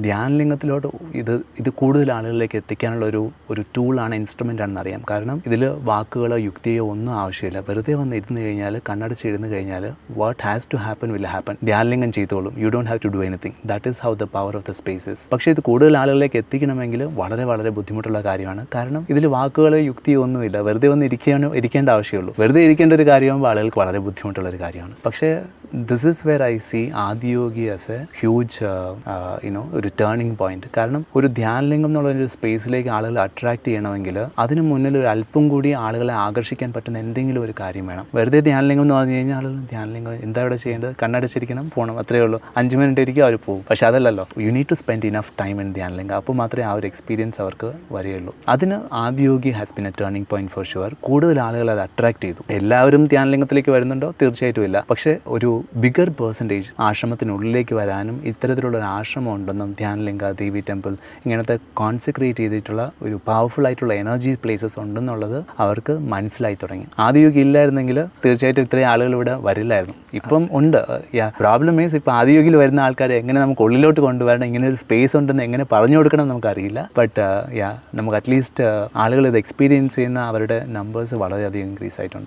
ധ്യാനലിംഗത്തിലോട്ട് ഇത് കൂടുതൽ ആളുകളിലേക്ക് എത്തിക്കാനുള്ള ഒരു ടൂളാണ്, ഇൻസ്ട്രുമെൻ്റ് ആണെന്ന് അറിയാം. കാരണം ഇതിൽ വാക്കുകളോ യുക്തിയോ ഒന്നും ആവശ്യമില്ല. വെറുതെ വന്ന് ഇരുന്ന് കഴിഞ്ഞാൽ, കണ്ണടച്ചിരുന്ന് കഴിഞ്ഞാൽ what has to happen will happen. Dhyanalinga ചെയ്തോളും. You don't have to do anything. That is how the power of the spaces. പക്ഷേ ഇത് കൂടുതൽ ആളുകളിലേക്ക് എത്തിക്കണമെങ്കിൽ വളരെ വളരെ ബുദ്ധിമുട്ടുള്ള കാര്യമാണ്. കാരണം ഇതിൽ വാക്കുകളോ യുക്തിയോ ഒന്നുമില്ല. വെറുതെ വന്ന് ഇരിക്കേണ്ട ആവശ്യമുള്ളൂ. വെറുതെ ഇരിക്കേണ്ട ഒരു കാര്യമാകുമ്പോൾ ആളുകൾക്ക് വളരെ ബുദ്ധിമുട്ടുള്ള ഒരു കാര്യമാണ്. പക്ഷേ this is where I see Adiyogi as a huge ഒരു ടേണിംഗ് പോയിന്റ്. കാരണം ഒരു ധ്യാനലിംഗം എന്നുള്ള ഒരു സ്പേസിലേക്ക് ആളുകളെ അട്രാക്ട് ചെയ്യണമെങ്കിൽ അതിന് മുന്നിൽ ഒരു അല്പം കൂടി ആളുകളെ ആകർഷിക്കാൻ പറ്റുന്ന എന്തെങ്കിലും ഒരു കാര്യം വേണം. വെറുതെ ധ്യാനലിംഗം എന്ന് പറഞ്ഞു കഴിഞ്ഞാൽ ആളുകൾ ധ്യാനലിംഗം എന്താ ഇവിടെ ചെയ്യേണ്ടത്, കണ്ണടച്ചിരിക്കണം, പോകണം, അത്രയേ ഉള്ളൂ. 5 മിനിറ്റ് ഇരിക്കും, അവർ പോകും. പക്ഷേ അതല്ലല്ലോ, you need to spend enough time in Dhyanalinga. അപ്പോൾ മാത്രമേ ആ ഒരു എക്സ്പീരിയൻസ് അവർക്ക് വരികയുള്ളൂ. അതിന് Adiyogi has been a turning point for sure. കൂടുതൽ ആളുകൾ അത് അട്രാക്ട് ചെയ്തു. എല്ലാവരും ധ്യാനലിംഗത്തിലേക്ക് വരുന്നുണ്ടോ? തീർച്ചയായിട്ടും ഇല്ല. പക്ഷേ ഒരു ബിഗർ പേഴ്സൻറ്റേജ് ആശ്രമത്തിനുള്ളിലേക്ക് വരാനും ഇത്തരത്തിലുള്ള ഒരു ആശ്രമം ഉണ്ടെന്നും ധ്യാനലിംഗ, ദേവി ടെമ്പിൾ, ഇങ്ങനത്തെ കോൺസെൻട്രേറ്റ് ചെയ്തിട്ടുള്ള ഒരു പവർഫുൾ ആയിട്ടുള്ള എനർജി പ്ലേസസ് ഉണ്ടെന്നുള്ളത് അവർക്ക് മനസ്സിലായി തുടങ്ങി. ആദിയോഗി ഇല്ലായിരുന്നെങ്കിൽ തീർച്ചയായിട്ടും ഇത്രയും ആളുകൾ ഇവിടെ വരില്ലായിരുന്നു. ഇപ്പം ഉണ്ട്. പ്രോബ്ലം മീൻസ് ഇപ്പോൾ ആദിയോഗിയിൽ വരുന്ന ആൾക്കാരെ എങ്ങനെ നമുക്ക് ഉള്ളിലോട്ട് കൊണ്ടുവരണം, ഇങ്ങനെ ഒരു സ്പേസ് ഉണ്ടെന്ന് എങ്ങനെ പറഞ്ഞു കൊടുക്കണം നമുക്കറിയില്ല. ബട്ട് നമുക്ക് അറ്റ്ലീസ്റ്റ് ആളുകൾ ഇത് എക്സ്പീരിയൻസ് ചെയ്യുന്ന അവരുടെ നമ്പേഴ്സ് വളരെയധികം ഇൻക്രീസ് ആയിട്ടുണ്ട്.